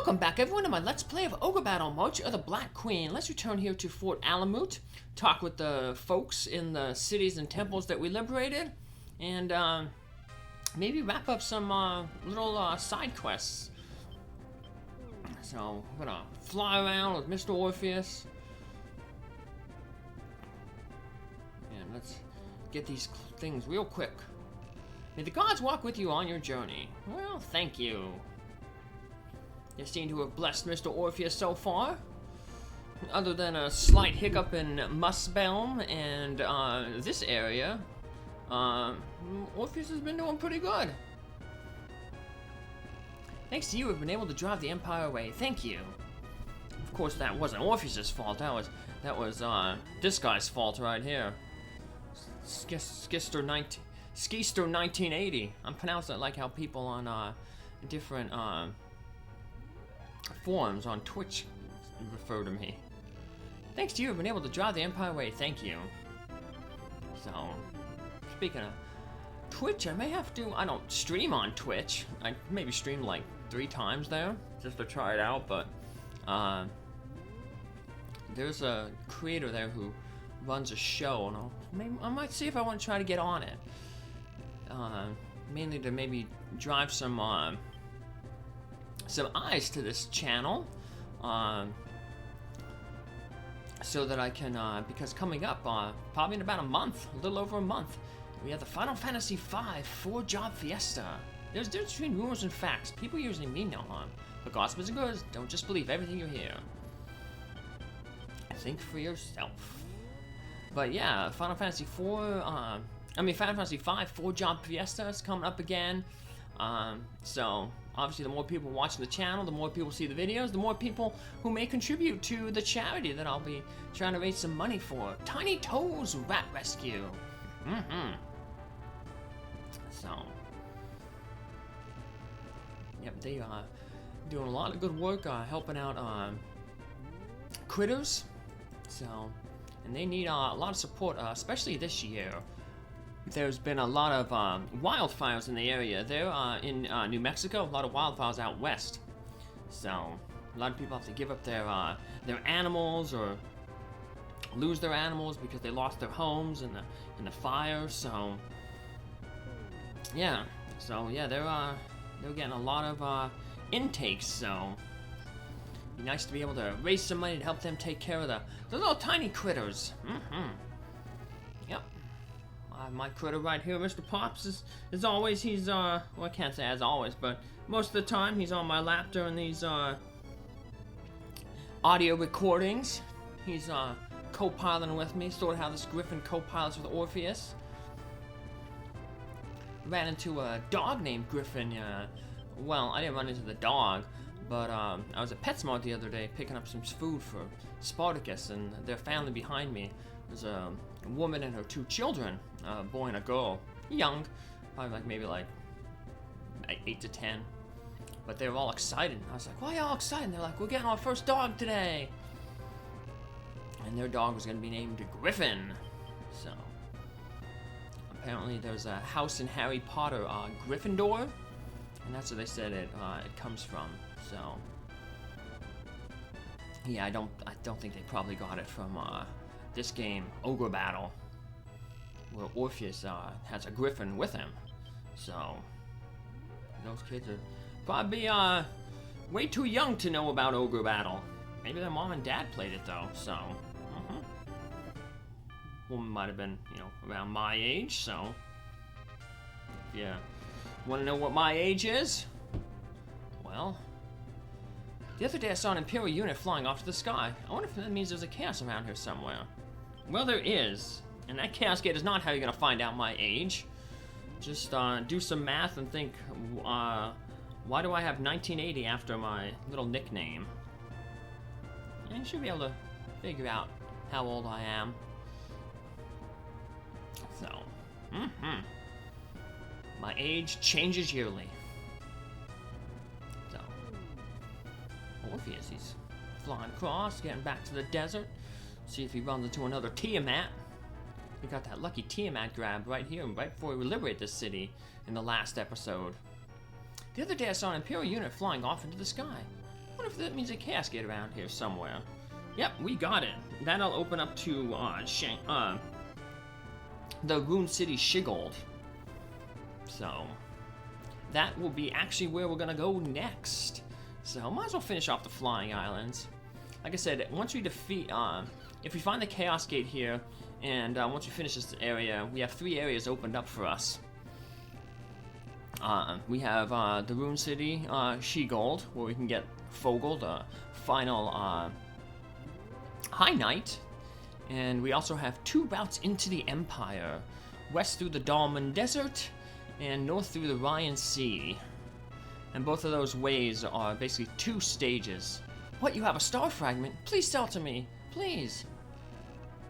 Welcome back everyone to my Let's Play of Ogre Battle March of the Black Queen. Let's return here to Fort Alamut, talk with the folks in the cities and temples that we liberated, and maybe wrap up some little side quests. So, I'm gonna fly around with Mr. Orpheus. And let's get these things real quick. May the gods walk with you on your journey. Well, thank you. You seem to have blessed Mr. Orpheus so far. Other than a slight hiccup in Muspelm and this area, Orpheus has been doing pretty good. Thanks to you, we've been able to drive the Empire away. Thank you. Of course, that wasn't Orpheus's fault. That was this guy's fault right here. Skister 1980. I'm pronouncing it like how people on different forums on Twitch refer to me. Thanks to you, I've been able to drive the Empire away. Thank you. So, speaking of Twitch, I may have to. I don't stream on Twitch. I maybe streamed like 3 times there just to try it out, but there's a creator there who runs a show, and I might see if I want to try to get on it. Mainly to maybe drive some eyes to this channel, so that I can, because coming up, probably in about a month, a little over a month, we have the Final Fantasy V 4-job fiesta. There's a difference between rumors and facts. People usually mean no harm, but gossip is good. Don't just believe everything you hear. Think for yourself. But yeah, Final Fantasy Final Fantasy V 4-job fiesta is coming up again. So obviously, the more people watching the channel, the more people see the videos, the more people who may contribute to the charity that I'll be trying to raise some money for. Tiny Toes Rat Rescue. So, yep, they are doing a lot of good work helping out critters. So, and they need a lot of support, especially this year. There's been a lot of wildfires in the area. There in New Mexico, a lot of wildfires out west. So a lot of people have to give up their animals or lose their animals because they lost their homes in the fire. So yeah, they're getting a lot of intakes. So it'd be nice to be able to raise some money to help them take care of the little tiny critters. Yep. My critter right here, Mr. Pops, as always, he's, well, I can't say as always, but most of the time he's on my lap during these, audio recordings. He's, co-piloting with me, sort of how this Griffin co-pilots with Orpheus. Ran into a dog named Griffin, well, I didn't run into the dog, but, I was at PetSmart the other day picking up some food for Spartacus and their family behind me. There's a woman and her 2 children, a boy and a girl, young, probably maybe 8 to 10, but they were all excited. I was like, why are y'all excited? And they're like, we're getting our first dog today, and their dog was going to be named Griffin. So apparently there's a house in Harry Potter, Gryffindor, and that's where they said it comes from. So yeah, I don't think they probably got it from this game, Ogre Battle, where Orpheus has a griffin with him. So those kids are probably way too young to know about Ogre Battle. Maybe their mom and dad played it though. So woman might have been, around my age. So if you want to know what my age is, well, the other day I saw an Imperial unit flying off to the sky. I wonder if that means there's a chaos around here somewhere. Well, there is, and that chaos gate is not how you're gonna find out my age. Just do some math and think, why do I have 1980 after my little nickname? And you should be able to figure out how old I am. So, my age changes yearly. So, Orpheus, he's flying across, getting back to the desert. See if he runs into another Tiamat. We got that lucky Tiamat grab right here, right before we liberate this city in the last episode. The other day I saw an Imperial unit flying off into the sky. What if that means a chaos gate around here somewhere? Yep, we got it. That'll open up to the Rune City Shiguld. So that will be actually where we're gonna go next. So might as well finish off the Flying Islands. Like I said, once we defeat, if we find the Chaos Gate here, and once we finish this area, we have 3 areas opened up for us. We have the Rune City, Shiguld, where we can get Fogel, the final High Knight. And we also have 2 routes into the Empire. West through the Dalman Desert, and north through the Ryan Sea. And both of those ways are basically 2 stages. What, you have a star fragment? Please sell to me, please.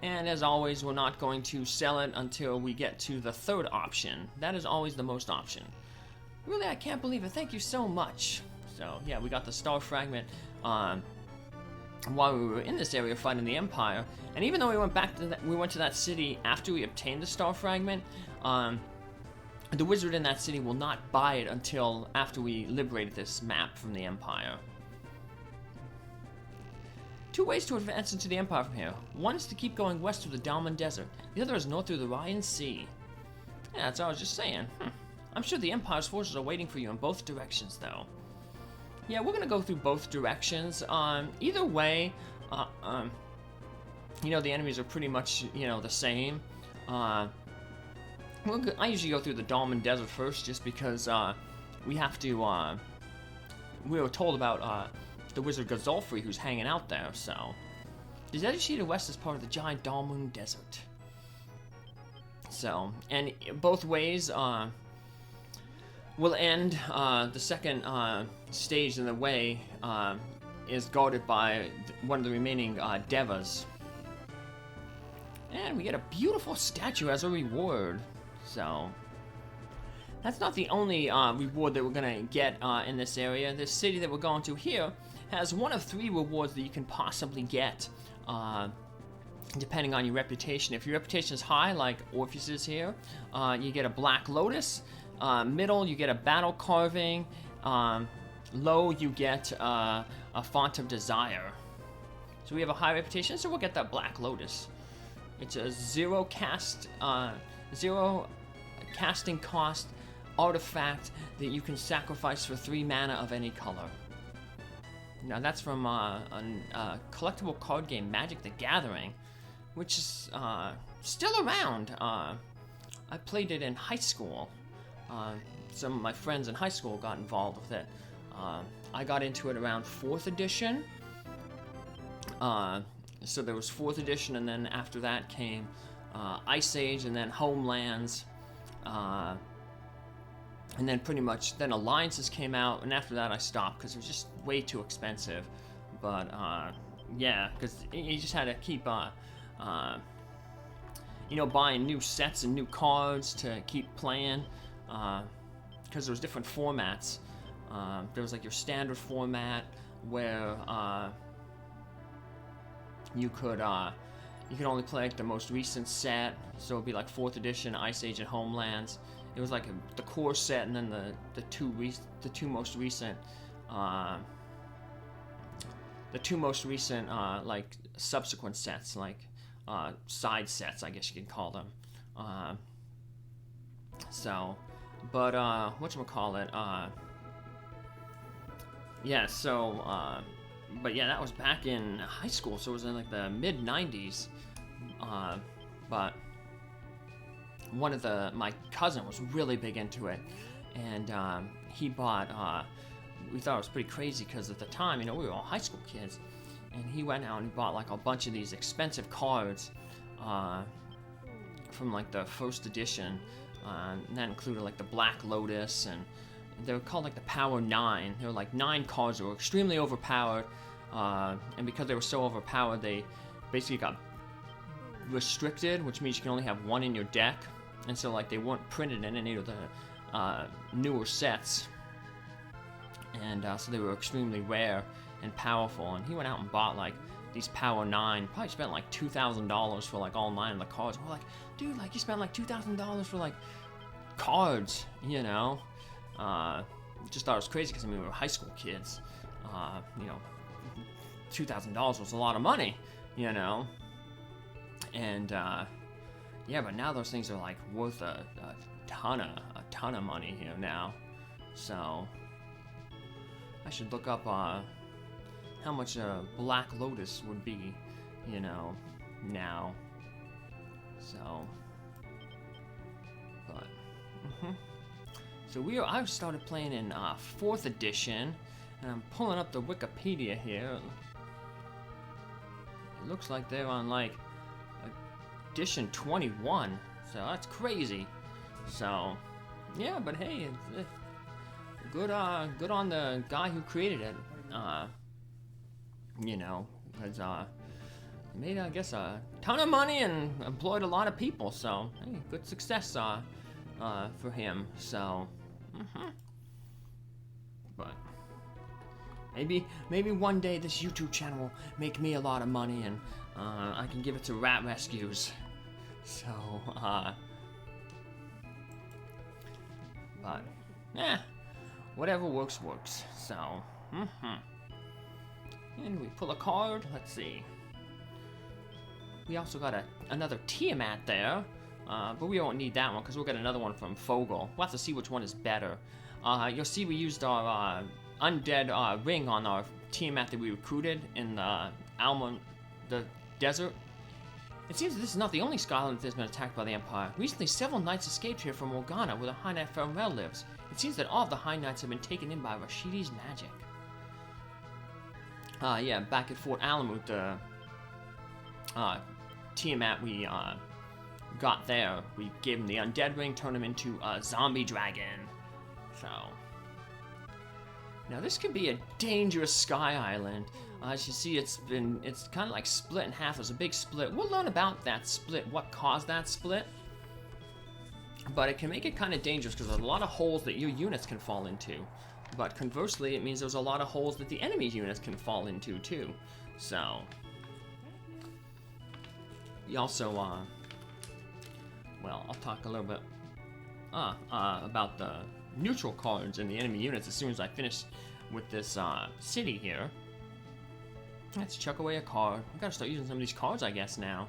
And as always, we're not going to sell it until we get to the 3rd option. That is always the most option. Really, I can't believe it. Thank you so much. So yeah, we got the star fragment while we were in this area fighting the Empire. And even though we went back to we went to that city after we obtained the star fragment, the wizard in that city will not buy it until after we liberated this map from the Empire. 2 ways to advance into the Empire from here. One is to keep going west through the Dalman Desert. The other is north through the Ryan Sea. Yeah, that's what I was just saying. I'm sure the Empire's forces are waiting for you in both directions, though. Yeah, we're gonna go through both directions. Either way, you know, the enemies are pretty much, you know, the same. I usually go through the Dalman Desert first, just because we have to. We were told about the wizard Gazolfri who's hanging out there. So, the Desert Sheet of West is part of the giant Dalmun Desert. So, and both ways will end. The second stage in the way is guarded by one of the remaining Devas. And we get a beautiful statue as a reward. So, that's not the only reward that we're gonna get in this area. This city that we're going to here has one of 3 rewards that you can possibly get, depending on your reputation. If your reputation is high, like Orpheus is here, you get a Black Lotus. Middle, you get a Battle Carving. Low, you get a Font of Desire. So we have a high reputation, so we'll get that Black Lotus. It's a 0 casting cost artifact that you can sacrifice for 3 mana of any color. Now that's from a collectible card game, Magic the Gathering, which is still around. I played it in high school. Some of my friends in high school got involved with it. I got into it around 4th edition. So there was 4th edition, and then after that came Ice Age, and then Homelands, and then pretty much then Alliances came out, and after that I stopped because it was just way too expensive. But yeah, because you just had to keep you know, buying new sets and new cards to keep playing, because there was different formats. There was like your standard format where you could only play like the most recent set, so it'd be like 4th edition, Ice Age, and Homelands. It was like the core set, and then the two most recent like subsequent sets, like side sets, I guess you could call them. So, but whatchamacallit, yeah, so, but yeah, that was back in high school, so it was in like the mid-90s, but my cousin was really big into it, and he bought, we thought it was pretty crazy, because at the time, you know, we were all high school kids, and he went out and bought like a bunch of these expensive cards, from like the 1st edition, and that included like the Black Lotus, and they were called like the Power 9. There were like 9 cards that were extremely overpowered, and because they were so overpowered, they basically got restricted, which means you can only have 1 in your deck, and so like they weren't printed in any of the newer sets, and so they were extremely rare and powerful. And he went out and bought like these Power 9, probably spent like $2,000 for like all 9 of the cards. We're like, dude, like you spent like $2,000 for like cards, you know? Just thought it was crazy because I mean we were high school kids. you know, $2,000 was a lot of money, you know. And yeah, but now those things are like worth a ton of money here now. So I should look up how much a Black Lotus would be, you know, now. So, but so I've started playing in 4th edition, and I'm pulling up the Wikipedia here. It looks like they're on like edition 21, so that's crazy. So yeah, but hey, it's good on the guy who created it, you know, because made, I guess, a ton of money and employed a lot of people, so hey, good success for him. So but maybe one day this YouTube channel will make me a lot of money, and I can give it to rat rescues. So but whatever works. So and we pull a card. Let's see. We also got another Tiamat there, but we won't need that one because we'll get another one from Fogel. We'll have to see which one is better. You'll see we used our undead ring on our Tiamat that we recruited in the desert. It seems that this is not the only Skyland that has been attacked by the Empire. Recently, several knights escaped here from Morgana, where the High Knight Fenril lives. It seems that all of the High Knights have been taken in by Rashidi's magic. Yeah, back at Fort Alamut, the Tiamat we got there, we gave him the undead ring, turned him into a zombie dragon. So now this could be a dangerous sky island. As you see, it's kind of like split in half. There's a big split. We'll learn about that split, what caused that split. But it can make it kind of dangerous because there's a lot of holes that your units can fall into. But conversely, it means there's a lot of holes that the enemy units can fall into too. So we also, well, I'll talk a little bit about the neutral cards in the enemy units as soon as I finish with this city here. Let's chuck away a card. I've got to start using some of these cards, I guess, now.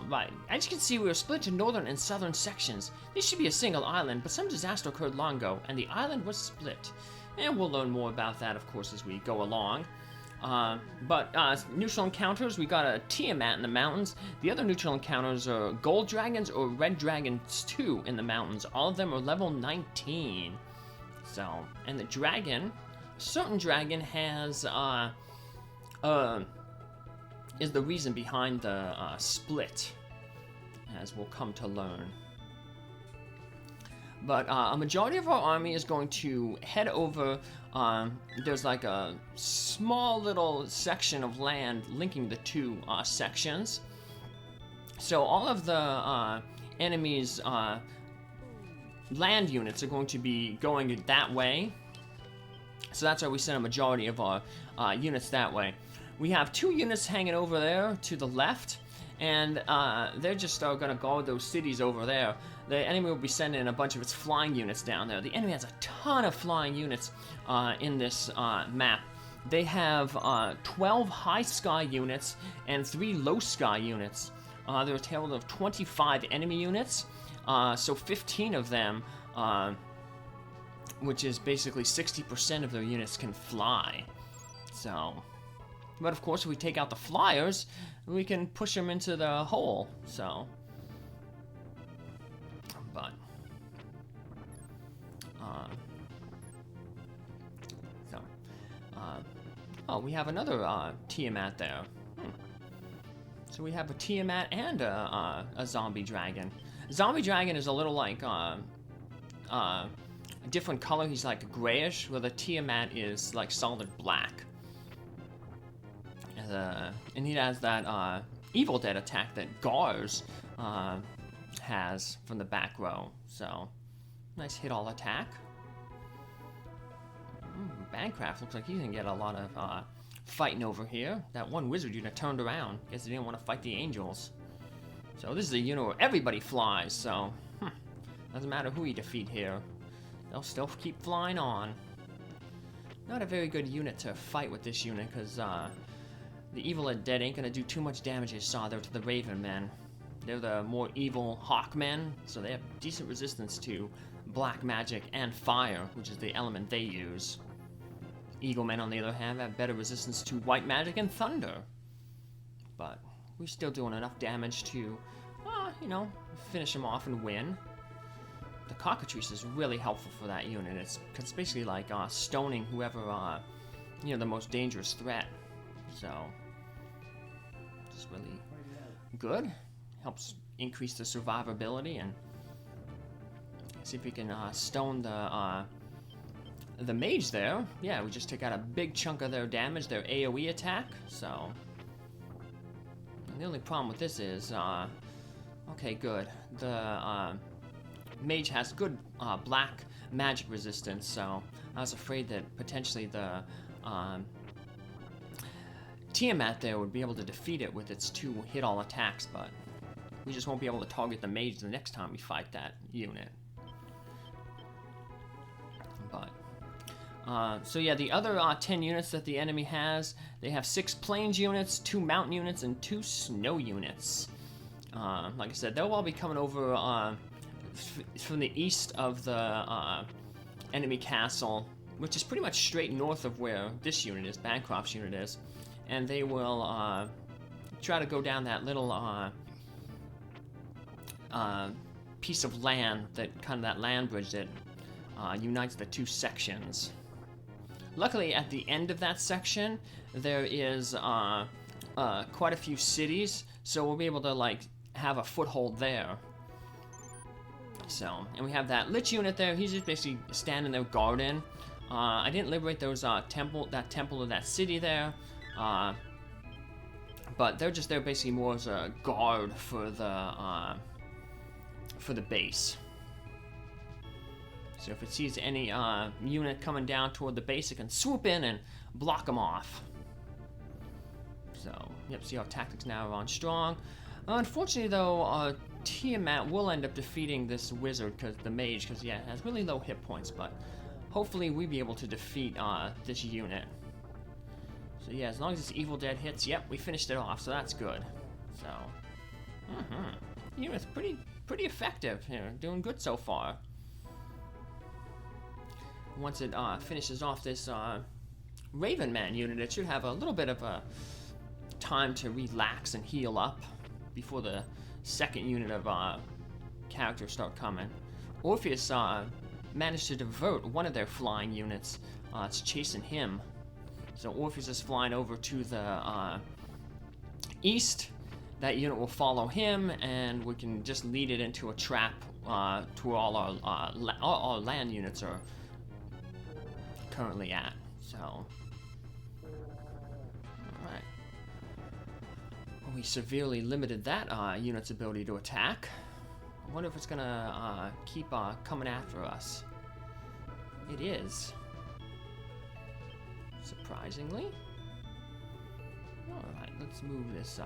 Right. As you can see, we are split into northern and southern sections. This should be a single island, but some disaster occurred long ago, and the island was split. And we'll learn more about that, of course, as we go along. Neutral encounters, we got a Tiamat in the mountains. The other neutral encounters are gold dragons or red dragons too in the mountains. All of them are level 19. So, and the dragon, a certain dragon has, is the reason behind the split, as we'll come to learn. But a majority of our army is going to head over. There's like a small little section of land linking the two sections. So all of the enemy's land units are going to be going that way. So that's why we send a majority of our units that way. We have 2 units hanging over there to the left, and they're just going to guard those cities over there. The enemy will be sending a bunch of its flying units down there. The enemy has a ton of flying units in this map. They have 12 high sky units and 3 low sky units. There are a total of 25 enemy units, so 15 of them, which is basically 60% of their units, can fly. So, but of course, if we take out the flyers, we can push them into the hole. So, but oh, we have another Tiamat there. So we have a Tiamat and a zombie dragon. Zombie dragon is a little like a different color. He's like grayish, where the Tiamat is like solid black. And he has that Evil Dead attack that Gars has from the back row. So, nice hit all attack. Bancraft looks like he's gonna get a lot of fighting over here. That one wizard unit turned around. Guess he didn't want to fight the angels. So this is a unit where everybody flies, so doesn't matter who you defeat here. They'll still keep flying on. not a very good unit to fight with this unit, because the Evil Undead ain't gonna do too much damage, as you saw there, to the Raven Men. They're the more evil Hawkmen, so they have decent resistance to black magic and fire, which is the element they use. Eagle Men, on the other hand, have better resistance to white magic and thunder. But we're still doing enough damage to, you know, finish them off and win. The Cockatrice is really helpful for that unit. It's basically like stoning whoever, you know, the most dangerous threat. So, it's really good. Helps increase the survivability, and see if we can stone the mage there. Yeah, we just took out a big chunk of their damage, their AoE attack. So, and the only problem with this is, okay, good. The mage has good black magic resistance, so I was afraid that potentially the Tiamat there would be able to defeat it with its 2 hit-all attacks, but we just won't be able to target the mage the next time we fight that unit. But, so yeah, the other 10 units that the enemy has, they have 6 plains units, 2 mountain units, and 2 snow units. Like I said, they'll all be coming over from the east of the enemy castle, which is pretty much straight north of where this unit is, Bancroft's unit is. And they will try to go down that little piece of land, that land bridge that unites the 2 sections. Luckily, at the end of that section, there is quite a few cities, so we'll be able to like have a foothold there. So, and we have that Lich unit there. He's just basically standing there guarding. I didn't liberate those temple of that city there, but they're just there basically more as a guard for the base. So if it sees any unit coming down toward the base, it can swoop in and block them off. So, yep, see how tactics now are on strong. Unfortunately, though, Tiamat will end up defeating this wizard, the mage, because, yeah, it has really low hit points, but hopefully we'll be able to defeat this unit. So, yeah, as long as this Evil Dead hits, yep, we finished it off, so that's good. So, unit's pretty effective, you know, doing good so far. Once it finishes off this Raven Man unit, it should have a little bit of a time to relax and heal up before the second unit of characters start coming. Orpheus managed to divert one of their flying units. It's chasing him. So Orpheus is flying over to the east. That unit will follow him, and we can just lead it into a trap to where all our land units are currently at. So, alright. We severely limited that unit's ability to attack. I wonder if it's gonna keep coming after us. It is. Surprisingly. Alright, let's move this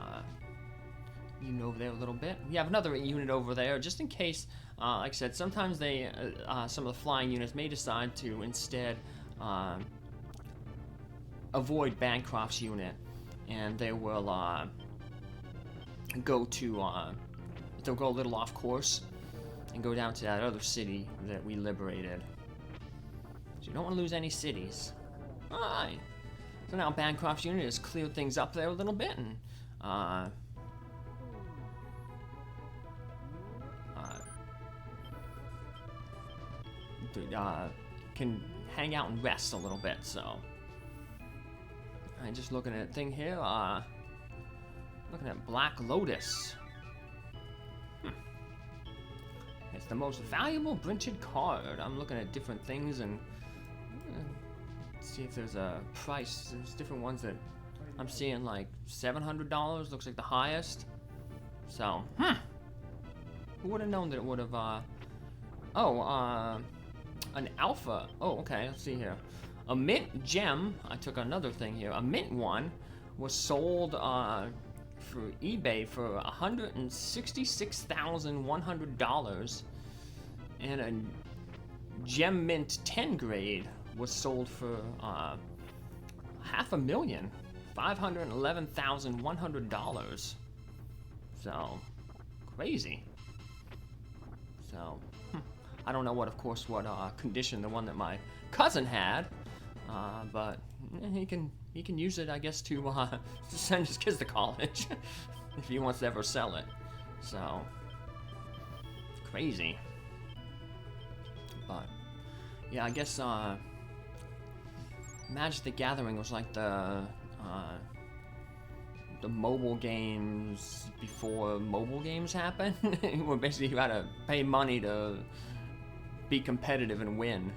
unit over there a little bit. We have another unit over there, just in case, like I said, sometimes they, some of the flying units may decide to instead avoid Bancroft's unit, and they will they'll go a little off course and go down to that other city that we liberated. So you don't want to lose any cities. Alright. So now Bancroft's unit has cleared things up there a little bit, and can hang out and rest a little bit. So I'm just looking at a thing here, looking at Black Lotus. It's the most valuable printed card. I'm looking at different things and see if there's a price. There's different ones that I'm seeing, like $700 looks like the highest. So, who would have known that it would have, an alpha. Oh, okay, let's see here. A mint gem, I took another thing here. A mint one was sold for eBay for $166,100, and a gem mint 10 grade was sold for $511,100. So crazy. So I don't know what condition the one that my cousin had, but he can use it, I guess, to send his kids to college if he wants to ever sell it. So crazy. But yeah, I guess Magic the Gathering was like the mobile games before mobile games happened. Where basically you had to pay money to be competitive and win.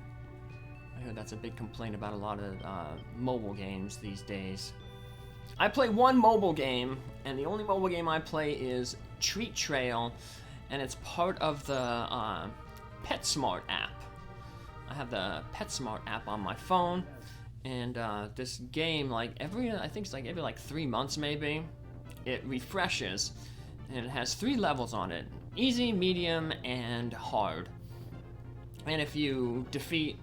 I heard that's a big complaint about a lot of mobile games these days. I play one mobile game, and the only mobile game I play is Treat Trail, and it's part of the PetSmart app. I have the PetSmart app on my phone, and this game, I think it's every 3 months maybe, it refreshes, and it has 3 levels on it: easy, medium, and hard. And if you defeat,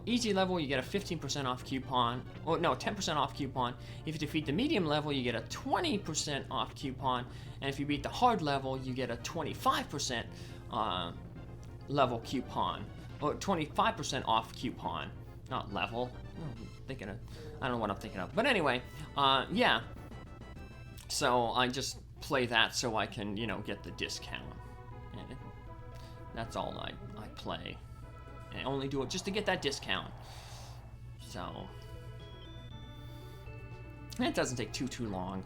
easy level, you get a 15% off coupon, or no, 10% off coupon. If you defeat the medium level, you get a 20% off coupon, and if you beat the hard level, you get a 25% level coupon, or 25% off coupon, not level. I don't know what I'm thinking of. But anyway, yeah. So I just play that so I can, get the discount. And that's all I play. And I only do it just to get that discount. So and it doesn't take too long.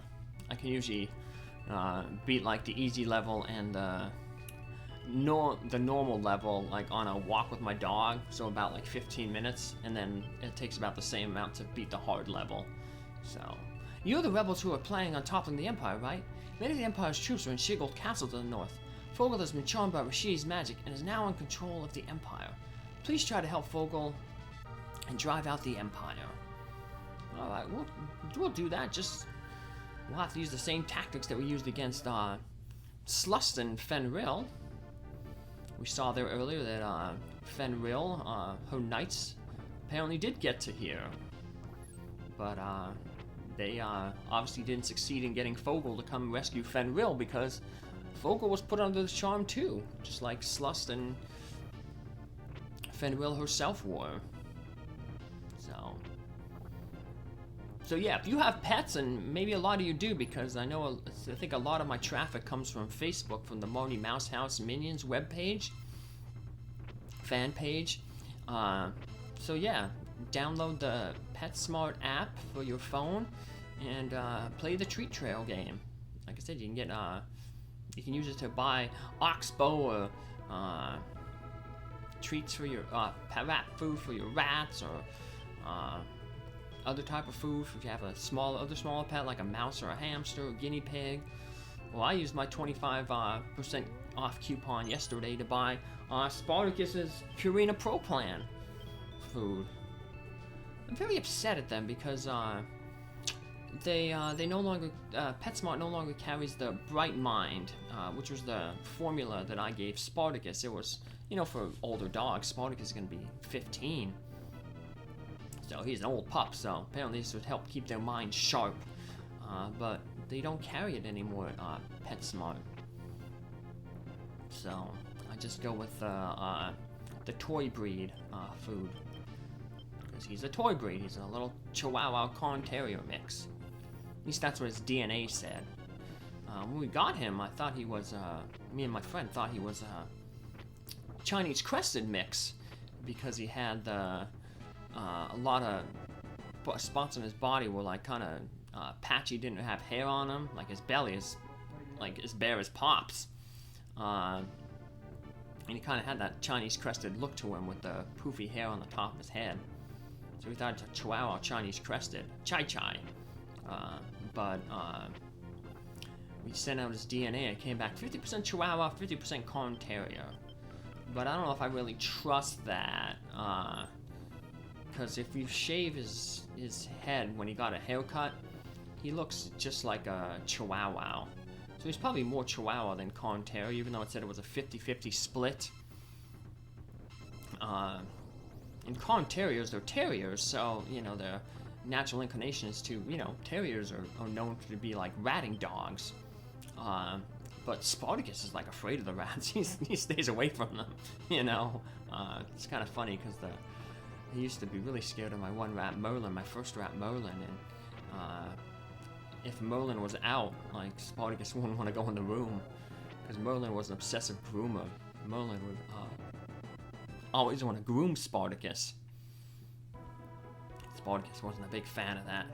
I can usually beat the easy level and the normal level on a walk with my dog, so about 15 minutes, and then it takes about the same amount to beat the hard level. So you're the rebels who are planning on toppling the Empire, right? Many of the Empire's troops are in Shiguld Castle to the north. Fogel has been charmed by Rashidi's magic and is now in control of the Empire. Please try to help Fogel and drive out the Empire. Alright, we'll do that. We'll have to use the same tactics that we used against Slust and Fenril. We saw there earlier that Fenril, her knights, apparently did get to here. But they obviously didn't succeed in getting Fogel to come rescue Fenril, because Fogel was put under the charm too, just like Slust and Fenril herself were. So yeah, if you have pets, and maybe a lot of you do, because I think a lot of my traffic comes from Facebook, from the Marty Mouse House Minions webpage, fan page. So yeah, download the PetSmart app for your phone and play the Treat Trail game. Like I said, you can use it to buy oxbow or treats for your rat food for your rats, or other type of food if you have a smaller pet like a mouse or a hamster or guinea pig. Well, I used my 25% off coupon yesterday to buy Spartacus's Purina Pro Plan food. I'm very upset at them because they no longer PetSmart no longer carries the Bright Mind, which was the formula that I gave Spartacus. It was, for older dogs. Spartacus is going to be 15. So he's an old pup, so apparently this would help keep their mind sharp. But they don't carry it anymore at PetSmart. So I just go with the toy breed food. Because he's a toy breed. He's a little Chihuahua Corn Terrier mix. At least that's what his DNA said. When we got him, I thought he was, me and my friend thought he was a Chinese crested mix, because he had a lot of spots on his body were kind of patchy, didn't have hair on him, like his belly is as bare as Pop's, and he kind of had that Chinese crested look to him with the poofy hair on the top of his head. So we thought it's a Chihuahua Chinese crested, Chai, but we sent out his DNA. It came back 50% Chihuahua, 50% Corn Terrier. But I don't know if I really trust that, because if you shave his head when he got a haircut, he looks just like a Chihuahua. So he's probably more Chihuahua than Corn Terrier, even though it said it was a 50-50 split. and calling terriers, they're terriers, so, you know, their natural inclination is to, you know, terriers are known to be like ratting dogs. But Spartacus is like afraid of the rats. He stays away from them, you know. It's kind of funny because he used to be really scared of my one rat, Merlin, my first rat, Merlin, and if Merlin was out, like, Spartacus wouldn't want to go in the room because Merlin was an obsessive groomer. Merlin would always want to groom Spartacus. Spartacus wasn't a big fan of that.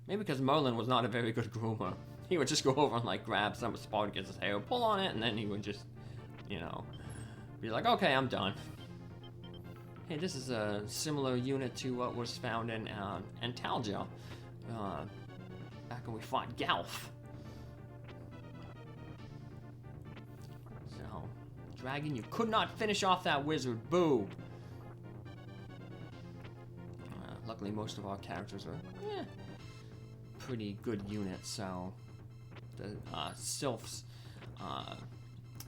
Maybe because Merlin was not a very good groomer. He would just go over and like grab some of Spartacus' hair, pull on it, and then he would just, you know, be like, okay, I'm done. Hey, this is a similar unit to what was found in Antalya, back when we fought Galf. So, dragon, you could not finish off that wizard. Boo! Luckily, most of our characters are pretty good units, so the Sylph's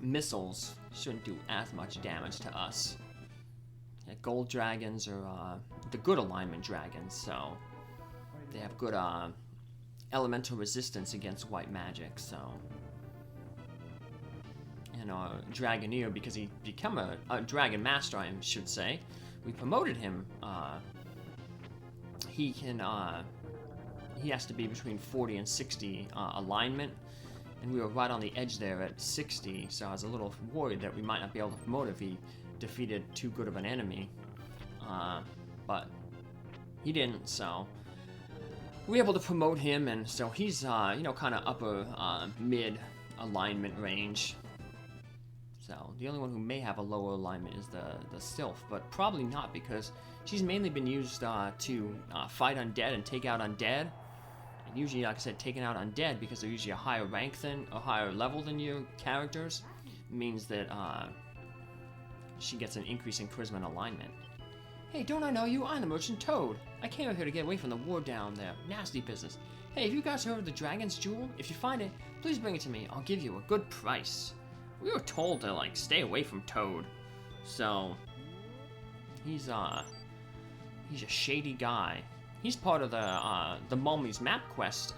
missiles shouldn't do as much damage to us. Yeah, gold dragons are the good alignment dragons, so they have good elemental resistance against white magic, so. And our Dragoneer, because he became a Dragon Master, I should say, we promoted him. He can, he has to be between 40 and 60 alignment, and we were right on the edge there at 60, so I was a little worried that we might not be able to promote if he defeated too good of an enemy, but he didn't, so we were able to promote him, and so he's, you know, kind of upper mid alignment range. So the only one who may have a lower alignment is the Sylph, but probably not because she's mainly been used to fight undead and take out undead. And usually, like I said, taking out undead because they're usually a higher rank than, or higher level than your characters, means that she gets an increase in charisma and alignment. Hey, don't I know you? I'm the merchant Toad. I came out here to get away from the war down there. Nasty business. Hey, have you guys heard of the Dragon's Jewel? If you find it, please bring it to me. I'll give you a good price. We were told to, like, stay away from Toad. So, he's a shady guy. He's part of the Mummy's map quest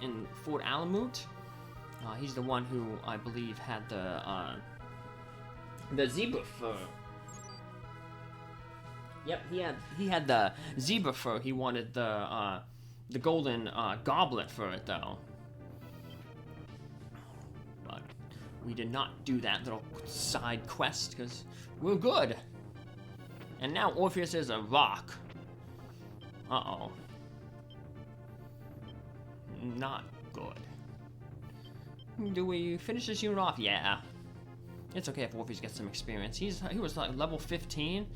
in Fort Alamut. He's the one who, I believe, had the zebra fur. Yep, he had the zebra fur. He wanted the golden goblet for it, though. But we did not do that little side quest because we're good. And now Orpheus is a rock. Uh-oh. Not good. Do we finish this unit off? Yeah. It's okay if Orpheus gets some experience. He was like level 15.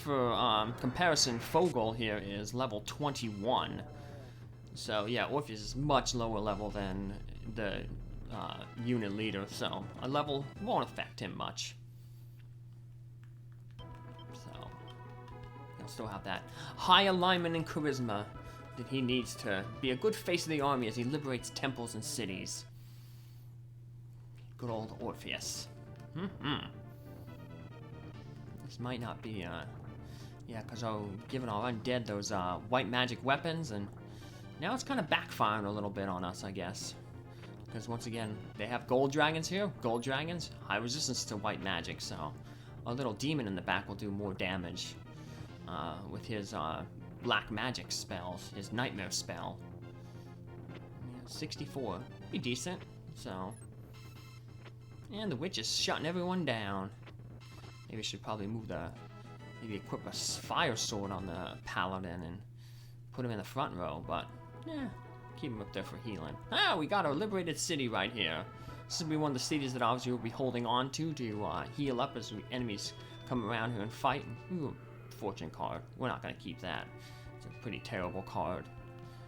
For comparison, Fogel here is level 21. So yeah, Orpheus is much lower level than the unit leader, so a level won't affect him much. So he'll still have that high alignment and charisma that he needs to be a good face of the army as he liberates temples and cities. Good old Orpheus. This might not be, yeah, because giving our undead those white magic weapons, and now it's kind of backfiring a little bit on us, I guess. Because once again, they have gold dragons here. Gold dragons, high resistance to white magic, so our little demon in the back will do more damage with his black magic spells, his nightmare spell. Yeah, 64, be decent, so. And the witch is shutting everyone down. Maybe we should probably maybe equip a fire sword on the paladin and put him in the front row, but yeah, keep him up there for healing. Ah, we got our liberated city right here. This will be one of the cities that obviously we'll be holding on to heal up as enemies come around here and fight. Ooh, fortune card. We're not gonna keep that. It's a pretty terrible card.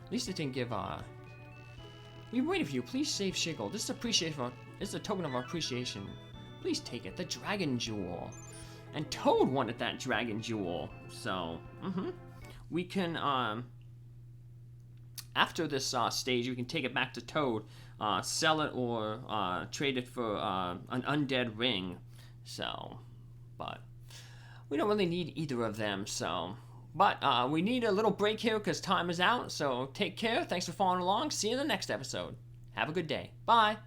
At least it didn't give we waited for you. Please save Shiguld. This is a token of our appreciation. Please take it. The Dragon Jewel. And Toad wanted that Dragon Jewel. So, we can, after this stage, we can take it back to Toad, sell it, or trade it for an undead ring. So, but we don't really need either of them, so. But we need a little break here because time is out, so take care. Thanks for following along. See you in the next episode. Have a good day. Bye.